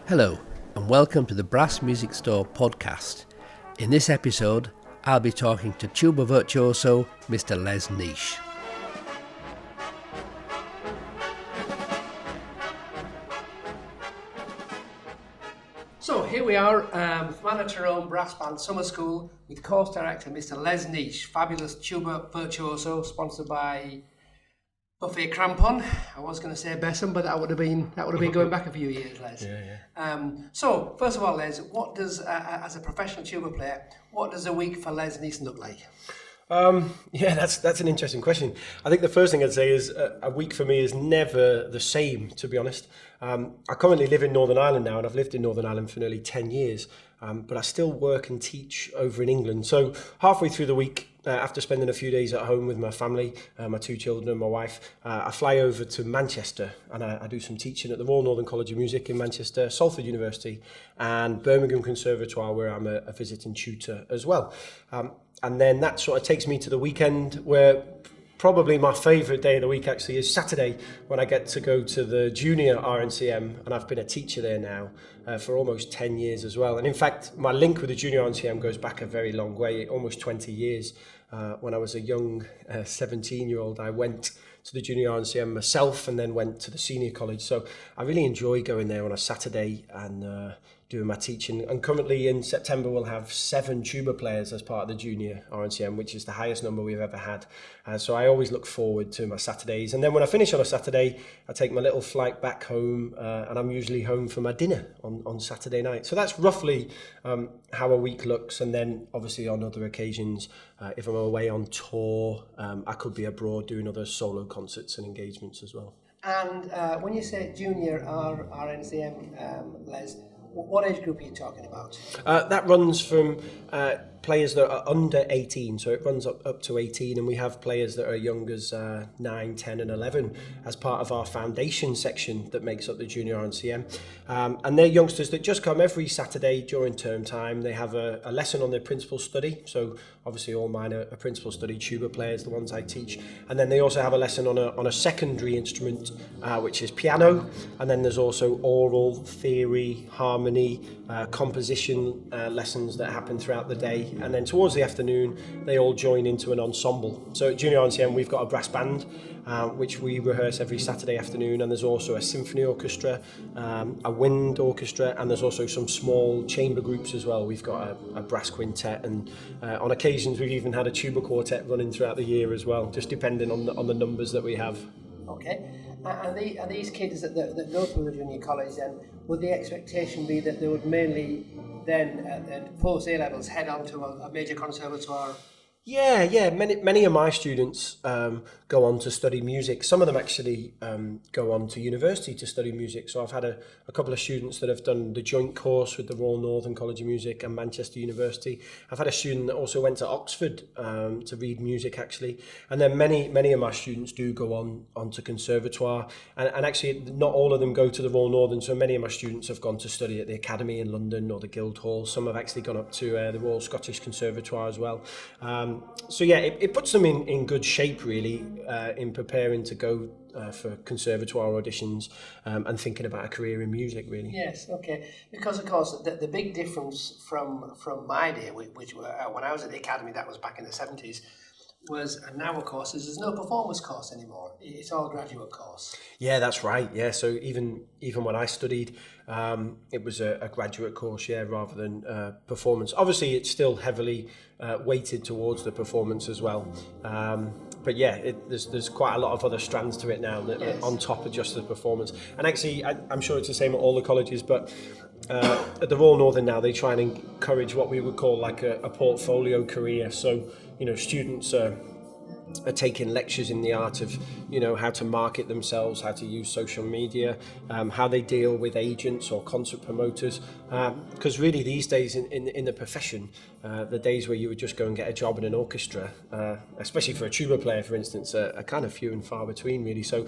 Hello, and welcome to the Brass Music Store podcast. In this episode, I'll be talking to tuba virtuoso Mr. Les Neish. So here we are, Fermanagh Tyrone Brass Band Summer School with course director Mr. Les Neish, fabulous tuba virtuoso, sponsored by Buffet Crampon. I was going to say Bessem, but that would have been going back a few years, Les. So first of all, Les, what does as a professional tuba player, what does a week for Les Neish look like? That's an interesting question. I think the first thing I'd say is a week for me is never the same, to be honest. I currently live in Northern Ireland now, and I've lived in Northern Ireland for nearly 10 years, but I still work and teach over in England. So halfway through the week, after spending a few days at home with my family, my two children and my wife, I fly over to Manchester and I do some teaching at the Royal Northern College of Music in Manchester, Salford University and Birmingham Conservatoire, where I'm a visiting tutor as well. And then that sort of takes me to the weekend, where probably my favourite day of the week actually is Saturday, when I get to go to the junior RNCM, and I've been a teacher there now for almost 10 years as well. And in fact, my link with the junior RNCM goes back a very long way, almost 20 years. When I was a young 17-year-old, I went to the junior RNCM myself and then went to the senior college. So I really enjoy going there on a Saturday and doing my teaching. And currently in September we'll have 7 tuba players as part of the junior RNCM, which is the highest number we've ever had. So I always look forward to my Saturdays. And then when I finish on a Saturday, I take my little flight back home and I'm usually home for my dinner on Saturday night. So that's roughly how a week looks. And then obviously on other occasions, if I'm away on tour, I could be abroad doing other solo concerts and engagements as well. And when you say junior RNCM, Les, what age group are you talking about? That runs from players that are under 18, so it runs up to 18, and we have players that are young as 9, 10 and 11 as part of our foundation section that makes up the junior RNCM. And they're youngsters that just come every Saturday during term time. They have a lesson on their principal study, so obviously all mine are principal study tuba players, the ones I teach, and then they also have a lesson on a secondary instrument, which is piano, and then there's also oral, theory, harmony, composition lessons that happen throughout the day. And then towards the afternoon, they all join into an ensemble. So at Junior RNCM, we've got a brass band, which we rehearse every Saturday afternoon. And there's also a symphony orchestra, a wind orchestra, and there's also some small chamber groups as well. We've got a brass quintet, and on occasions, we've even had a tuba quartet running throughout the year as well, just depending on the numbers that we have. Okay. And these kids that go through the junior college, then, would the expectation be that they would mainly then, at post A-levels, head on to a major conservatoire? Yeah. Many of my students go on to study music. Some of them actually go on to university to study music. So I've had a couple of students that have done the joint course with the Royal Northern College of Music and Manchester University. I've had a student that also went to Oxford to read music, actually. And then many of my students do go on to conservatoire. And actually, not all of them go to the Royal Northern. So many of my students have gone to study at the Academy in London or the Guildhall. Some have actually gone up to the Royal Scottish Conservatoire as well. So yeah, it puts them in good shape, really, in preparing to go for conservatoire auditions and thinking about a career in music, really. Yes, okay. Because, of course, the big difference from my day, which when I was at the Academy, that was back in the 70s, was, and now, of course, there's no performance course anymore. It's all graduate course. Yeah, that's right. Yeah, so even when I studied, it was a graduate course, rather than performance. Obviously, it's still heavily weighted towards the performance as well. But yeah, there's quite a lot of other strands to it now that on top of just the performance. And actually, I'm sure it's the same at all the colleges, but at the Royal Northern now, they try and encourage what we would call like a portfolio career. So, students are taking lectures in the art of, how to market themselves, how to use social media, how they deal with agents or concert promoters. Because really these days in the profession, the days where you would just go and get a job in an orchestra, especially for a tuba player, for instance, are kind of few and far between, really. So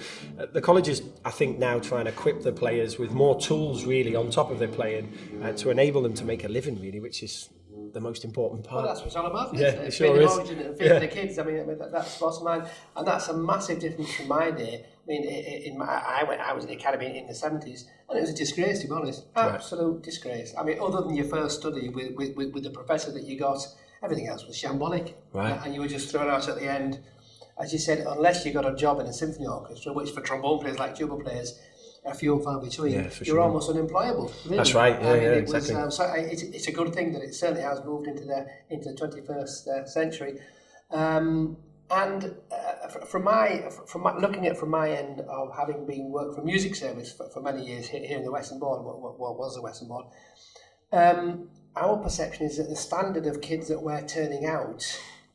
the colleges, I think, now try and equip the players with more tools, really, on top of their playing to enable them to make a living, really, which is the most important part. Well, that's what it's all about, Yeah, isn't it? it sure Being is. original and feeding the kids. I mean that's bottom line, and that's a massive difference from my day. I mean, I was in the academy in the 70s, and it was a disgrace, to be honest. Absolute disgrace. I mean, other than your first study with the professor that you got, everything else was shambolic. Right. And you were just thrown out at the end. As you said, unless you got a job in a symphony orchestra, which for trombone players like tuba players are few and far between, you're almost unemployable. Really. That's right. Yeah, Exactly. exactly. It's a good thing that it certainly has moved into the 21st century. From my end of having been worked for music service for many years here in the Western Board, what was the Western Board, our perception is that the standard of kids that we're turning out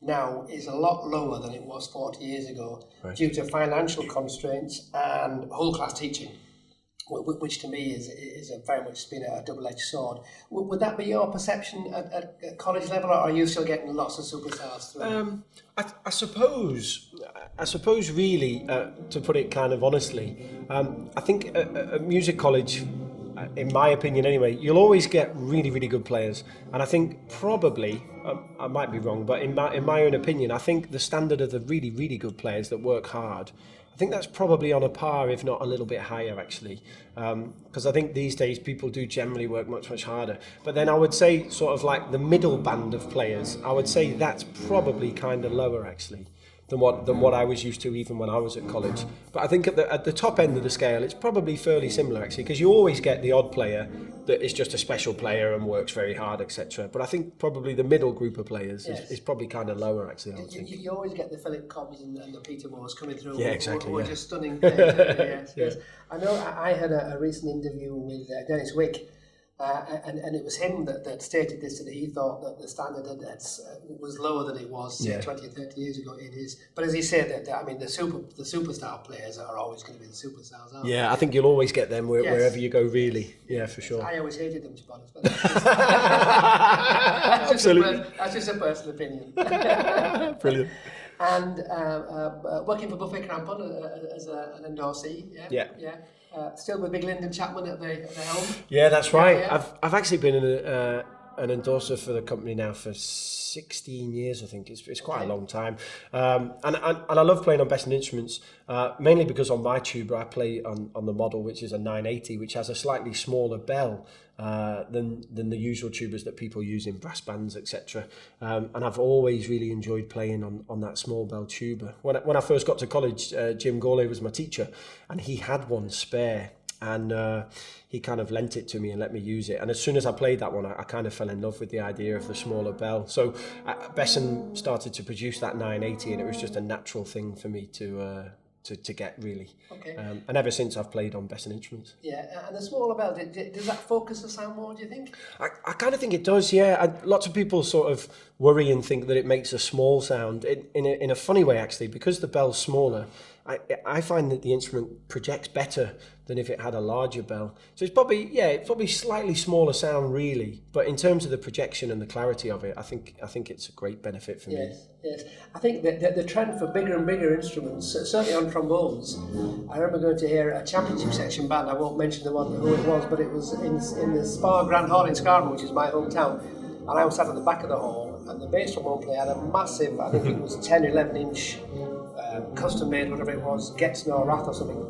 now is a lot lower than it was 40 years ago, due to financial constraints and whole class teaching, which to me is a very much been a double-edged sword. Would that be your perception at college level, or are you still getting lots of superstars through? I suppose really, to put it kind of honestly, I think at music college, in my opinion anyway, you'll always get really, really good players. And I think probably, I might be wrong, but in my own opinion, I think the standard of the really, really good players that work hard, I think that's probably on a par, if not a little bit higher, actually. Because I think these days people do generally work much, much harder. But then I would say sort of like the middle band of players, I would say that's probably kind of lower, actually, than what I was used to even when I was at college. But I think at the top end of the scale, it's probably fairly similar, actually, because you always get the odd player that is just a special player and works very hard, etc. But I think probably the middle group of players is probably kind of lower, actually, I would think. You always get the Philip Cobbs and the Peter Moores coming through, who are just stunning. Yes. I know I had a recent interview with Dennis Wick, and it was him that stated this, that he thought that the standard was lower than it was 20 or 30 years ago in his. But as he said, that I mean, the superstar players are always going to be the superstars, aren't they? I think you'll always get them wherever you go, really. Yeah, for sure. I always hated them, to be honest. But that's just a personal opinion. Brilliant. And working for Buffet Crampon as an endorsee. Yeah. Still with Big Lyndon Chapman at the helm. Yeah, that's right. Yeah. I've actually been an endorser for the company now for 16 years, I think. It's quite a long time. And I love playing on Best in Instruments, mainly because on my tuba I play on the model, which is a 980, which has a slightly smaller bell than the usual tubas that people use in brass bands, etc. And I've always really enjoyed playing on that small bell tuba. When I first got to college, Jim Gawley was my teacher, and he had one spare. And he kind of lent it to me and let me use it. And as soon as I played that one, I kind of fell in love with the idea of the smaller bell. So Besson started to produce that 980, and it was just a natural thing for me to get, really. Okay. And ever since, I've played on Besson Instruments. Yeah, and the smaller bell, does that focus the sound more, do you think? I kind of think it does, yeah. Lots of people sort of worry and think that it makes a small sound. In a funny way, actually, because the bell's smaller, I find that the instrument projects better than if it had a larger bell. So it's probably slightly smaller sound, really. But in terms of the projection and the clarity of it, I think it's a great benefit for me. Yes. I think that the trend for bigger and bigger instruments, certainly on trombones, I remember going to hear a championship section band, I won't mention who it was, but it was in the Spa Grand Hall in Scarborough, which is my hometown, and I was sat at the back of the hall, and the bass trombone player had a massive, I think it was 10, 11 inch custom made, whatever it was, Getz or Rath or something.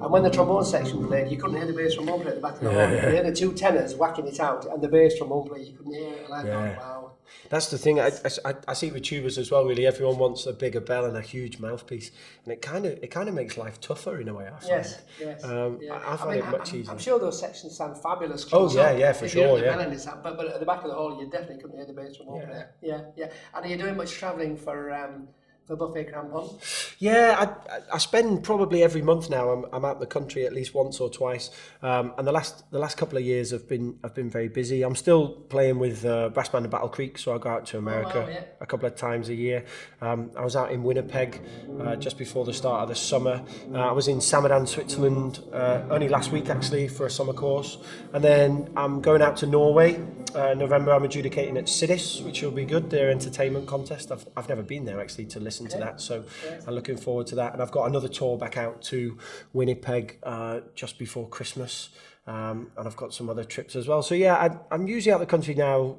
And when the trombone section played, you couldn't hear the bass trombone player at the back of the hall. You could hear the two tenors whacking it out, and the bass trombone player you couldn't hear. And I thought, wow. That's the thing. I see it with tubas as well. Really, everyone wants a bigger bell and a huge mouthpiece, and it kind of makes life tougher in a way. I find. Yes. I find it much easier. I'm sure those sections sound fabulous. For sure. But at the back of the hall, you definitely couldn't hear the bass trombone player. Yeah. And are you doing much travelling for Buffet Crampon? Yeah, I spend probably every month now. I'm out the country at least once or twice, and the last couple of years have been very busy. I'm still playing with Brass Band of Battle Creek, so I go out to America a couple of times a year. I was out in Winnipeg just before the start of the summer. I was in Samadan, Switzerland, only last week actually for a summer course, and then I'm going out to Norway. November, I'm adjudicating at Sidis, which will be good. Their entertainment contest. I've never been there actually to listen to that, so I'm looking forward to that. And I've got another tour back out to Winnipeg just before Christmas, and I've got some other trips as well. So yeah, I'm usually out the country now,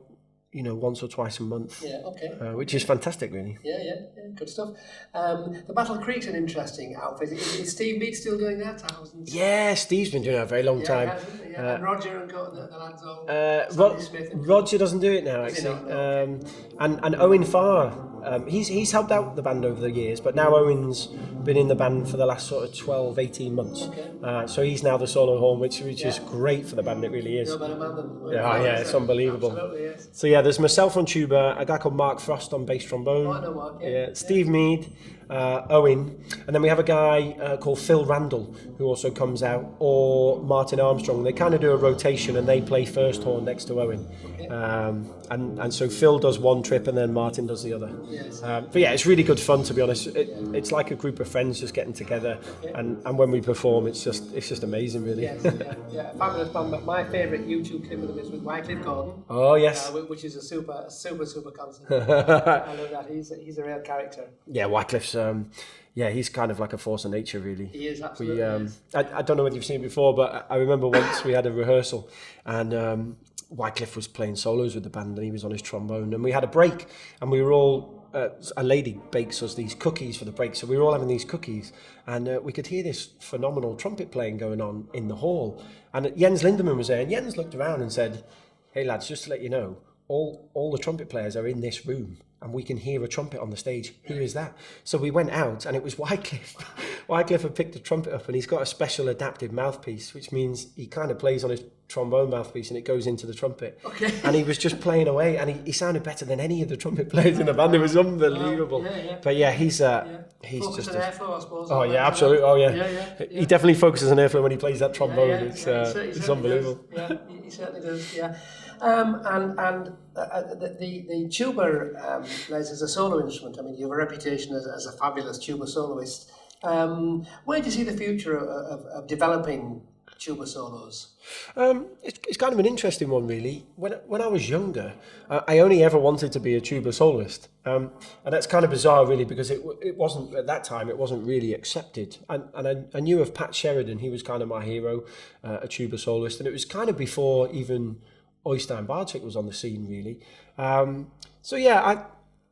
once or twice a month. Yeah, okay. Which is fantastic, really. Yeah, good stuff. The Battle Creek's an interesting outfit. Is Steve Mead still doing that? Yeah, Steve's been doing it a very long time. And Roger and the lads all. Smith Roger doesn't do it now, actually. And Owen Farr. He's helped out the band over the years, but now Owen's been in the band for the last sort of 12, 18 months. Okay. So he's now the solo horn, which is great for the band, it really is. No better man than It's unbelievable. Absolutely, yes. So there's myself on tuba, a guy called Mark Frost on bass trombone. Oh, I know Mark, Steve Mead, Owen, and then we have a guy called Phil Randall who also comes out, or Martin Armstrong. They kind of do a rotation and they play first horn next to Owen. Okay. And so Phil does one trip and then Martin does the other. Yes. But it's really good fun, to be honest. It's like a group of friends just getting together, and when we perform, it's just amazing, really. Yes, fabulous band. But my favourite YouTube clip of them is with Wycliffe Gordon. Oh yes, which is a super concert. I love that. He's a real character. Yeah, Wycliffe's. He's kind of like a force of nature, really. He is, absolutely. I don't know whether you've seen it before, but I remember once we had a rehearsal and Wycliffe was playing solos with the band and he was on his trombone and we had a break and we were all, a lady bakes us these cookies for the break, so we were all having these cookies and we could hear this phenomenal trumpet playing going on in the hall, and Jens Lindemann was there and Jens looked around and said, "Hey lads, just to let you know, all the trumpet players are in this room and we can hear a trumpet on the stage. Who is that?" So we went out and it was Wycliffe. Wycliffe had picked the trumpet up and he's got a special adaptive mouthpiece, which means he kind of plays on his trombone mouthpiece and it goes into the trumpet. Okay. And he was just playing away and he sounded better than any of the trumpet players in the band. It was unbelievable. But he's Focus just on airflow, I suppose. Oh yeah, absolutely. Oh yeah. He definitely focuses on airflow when he plays that trombone. It's unbelievable. Does. Yeah, he certainly does. Yeah. The tuba, Les, is a solo instrument. I mean, you have a reputation as a fabulous tuba soloist. Where do you see the future of developing tuba solos? It's kind of an interesting one, really. When I was younger, I only ever wanted to be a tuba soloist, and that's kind of bizarre, really, because it wasn't at that time. It wasn't really accepted, and I knew of Pat Sheridan. He was kind of my hero, a tuba soloist, and it was kind of before even Oystein Bartik was on the scene, really.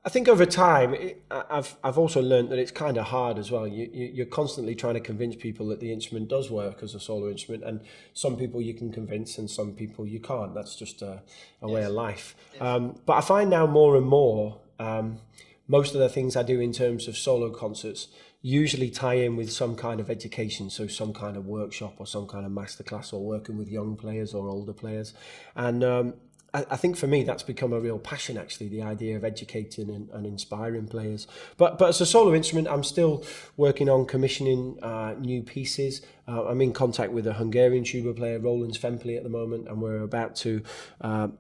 I think over time, I've also learned that it's kind of hard as well. You're constantly trying to convince people that the instrument does work as a solo instrument, and some people you can convince and some people you can't. That's just a way of life. Yes. But I find now more and more, most of the things I do in terms of solo concerts usually tie in with some kind of education, so some kind of workshop or some kind of masterclass or working with young players or older players. And I think for me that's become a real passion, actually, the idea of educating and inspiring players. But as a solo instrument, I'm still working on commissioning new pieces. I'm in contact with a Hungarian tuba player, Roland Svempli, at the moment, and we're about to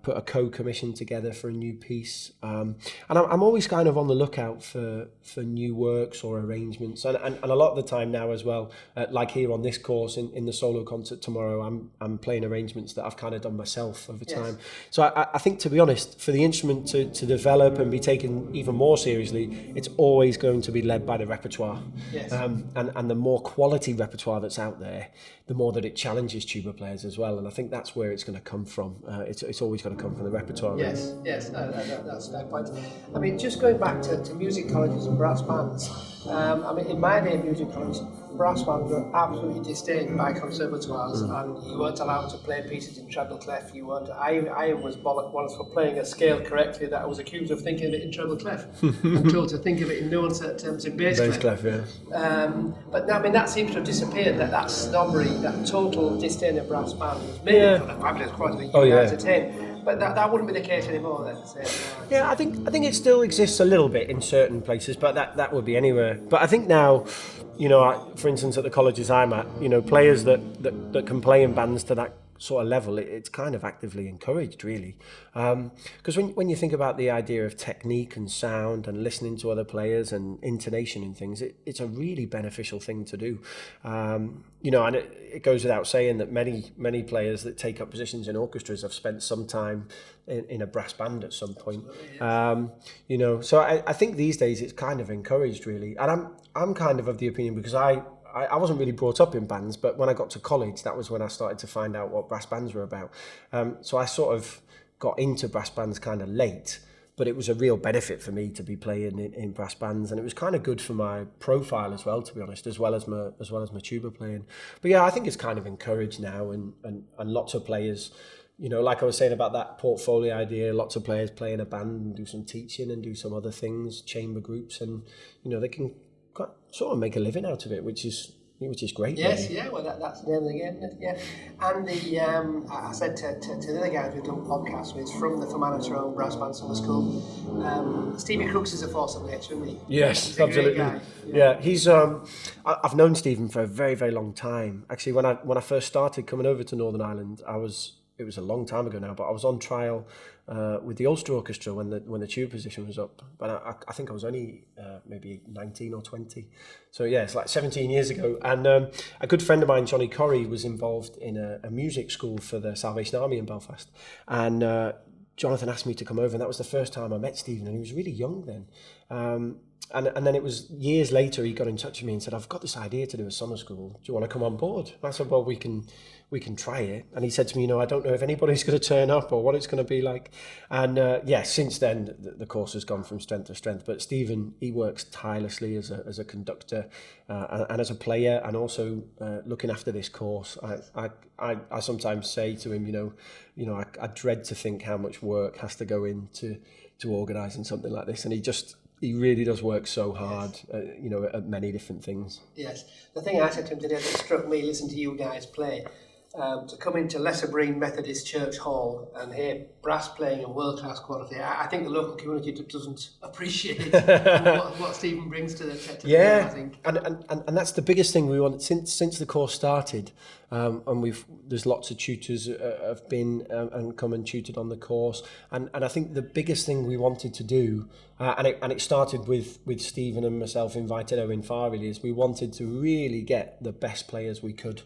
put a co-commission together for a new piece. And I'm always kind of on the lookout for new works or arrangements. And a lot of the time now as well, like here on this course in the solo concert tomorrow, I'm playing arrangements that I've kind of done myself over time. So I think, to be honest, for the instrument to develop and be taken even more seriously, it's always going to be led by the repertoire. Yes. And the more quality repertoire that's out there, the more that it challenges tuba players as well. And I think that's where it's going to come from. It's always going to come from the repertoire. Yes, that's a fair point. I mean, just going back to music colleges and brass bands, in my day of music colleges, brass bands were absolutely disdained by conservatoires, and you weren't allowed to play pieces in treble clef. You weren't. I was bollocked once for playing a scale correctly that I was accused of thinking of it in treble clef. I'm told to think of it in no uncertain terms in bass clef. But that seems to have disappeared. That snobbery, that total disdain of brass bands, maybe for the fabulous quality that you guys attain. But that wouldn't be the case anymore then. Yeah, I think it still exists a little bit in certain places, but that would be anywhere. But I think now, for instance, at the colleges I'm at, players that can play in bands to that sort of level, it's kind of actively encouraged, really. Because when you think about the idea of technique and sound and listening to other players and intonation and things, it's a really beneficial thing to do. And it goes without saying that many players that take up positions in orchestras have spent some time in a brass band at some point. So I think these days it's kind of encouraged, really. And I'm kind of the opinion, because I wasn't really brought up in bands, but when I got to college, that was when I started to find out what brass bands were about. So I sort of got into brass bands kind of late, but it was a real benefit for me to be playing in brass bands, and it was kind of good for my profile as well, to be honest, as well as my tuba playing. But yeah, I think it's kind of encouraged now, and lots of players, you know, like I was saying about that portfolio idea, lots of players play in a band and do some teaching and do some other things, chamber groups, and you know, they can sort of make a living out of it, which is great. Yes, really. yeah, well, that's the name of the game, isn't it? Yeah. And I said to the other guys we've done podcasts with from the Fermanagh Brass Band Summer School, Stevie Crooks is a force of nature, isn't he? Yes, He's a absolutely. great guy. Yeah, he's. I've known Stephen for a very, very long time. Actually, when I first started coming over to Northern Ireland, it was a long time ago now, but I was on trial with the Ulster Orchestra when the tuba position was up. But I think I was only maybe 19 or 20. So yeah, it's like 17 years ago. And a good friend of mine, Johnny Corrie, was involved in a music school for the Salvation Army in Belfast. And Jonathan asked me to come over, and that was the first time I met Stephen, and he was really young then. And then it was years later he got in touch with me and said, I've got this idea to do a summer school. Do you want to come on board? And I said, well, we can try it. And he said to me, you know, I don't know if anybody's going to turn up or what it's going to be like. And since then the course has gone from strength to strength. But Stephen, he works tirelessly as a conductor and as a player, and also looking after this course. I sometimes say to him, you know, I dread to think how much work has to go into organising something like this, and he really does work so hard, you know, at many different things. Yes. The thing I said to him today that struck me, listen to you guys play, to come into Lesserbreen Methodist Church Hall and hear brass playing in world-class quality, I think the local community doesn't appreciate what Stephen brings to the game, I think. And that's the biggest thing we want since the course started. And there's lots of tutors have been and come and tutored on the course, and I think the biggest thing we wanted to do, and it started with Stephen and myself invited Owen Farr, really, is we wanted to really get the best players we could.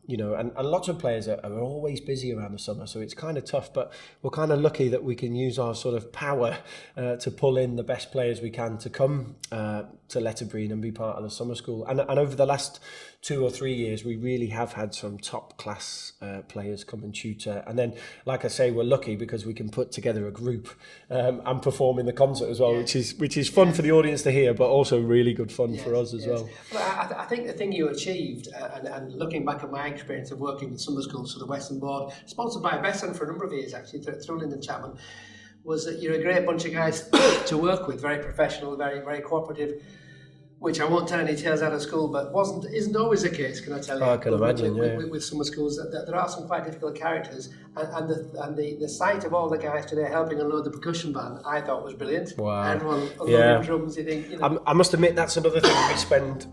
You know, and lots of players are always busy around the summer, so it's kind of tough, but we're kind of lucky that we can use our sort of power to pull in the best players we can to come to Letterbreen and be part of the summer school. And over the last 2 or 3 years, we really have had some top class players come and tutor. And then, like I say, we're lucky because we can put together a group and perform in the concert as well, which is fun for the audience to hear, but also really good fun for us as well. But I think the thing you achieved, and looking back at my experience of working with summer schools for the Western Board, sponsored by Besson for a number of years actually, through Lyndon Chapman, was that you're a great bunch of guys to work with, very professional, very, very cooperative, which I won't tell any tales out of school, but isn't always the case, can I tell you? I can imagine, with summer schools, that there are some quite difficult characters, and the sight of all the guys today helping unload the percussion band, I thought was brilliant. Wow. Everyone unloading drums, you think. You know. I must admit that's another thing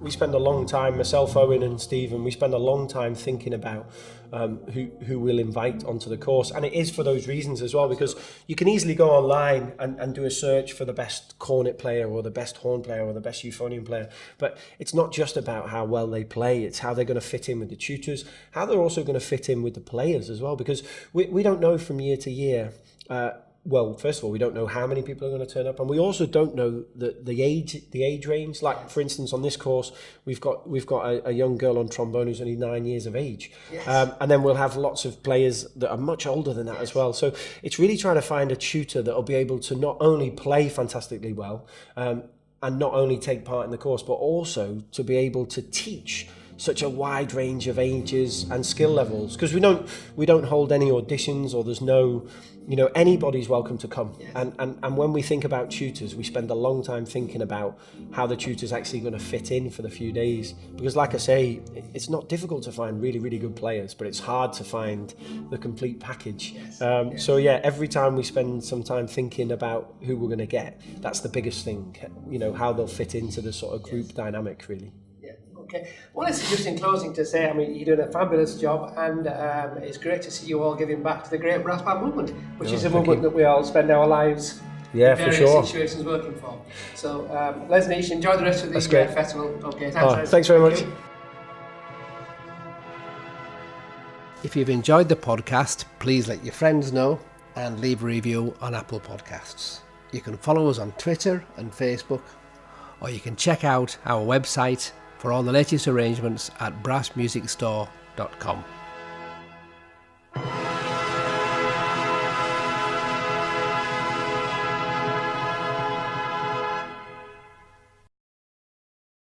we spend a long time, myself, Owen and Stephen, we spend a long time thinking about who we'll invite onto the course, and it is for those reasons as well, because you can easily go online and do a search for the best cornet player or the best horn player or the best euphonium player. But it's not just about how well they play, it's how they're going to fit in with the tutors, how they're also going to fit in with the players as well, because we don't know from year to year. Well, first of all, we don't know how many people are going to turn up, and we also don't know the age range. Like, for instance, on this course, we've got a young girl on trombone who's only 9 years of age, and then we'll have lots of players that are much older than that as well. So it's really trying to find a tutor that will be able to not only play fantastically well, and not only take part in the course, but also to be able to teach such a wide range of ages and skill levels, because we don't hold any auditions, or there's no, you know, anybody's welcome to come. And when we think about tutors, we spend a long time thinking about how the tutor's actually going to fit in for the few days, because like I say, it's not difficult to find really, really good players, but it's hard to find the complete package. So yeah, every time we spend some time thinking about who we're going to get, that's the biggest thing, you know, how they'll fit into the sort of group dynamic, really. Okay. Well, it's just in closing to say, I mean, you're doing a fabulous job, and it's great to see you all giving back to the great brass band movement, which is a movement that we all spend our lives in various situations working for. So, Les Neish, enjoy the rest of the festival. Okay, thanks very much. If you've enjoyed the podcast, please let your friends know and leave a review on Apple Podcasts. You can follow us on Twitter and Facebook, or you can check out our website for all the latest arrangements at brassmusicstore.com.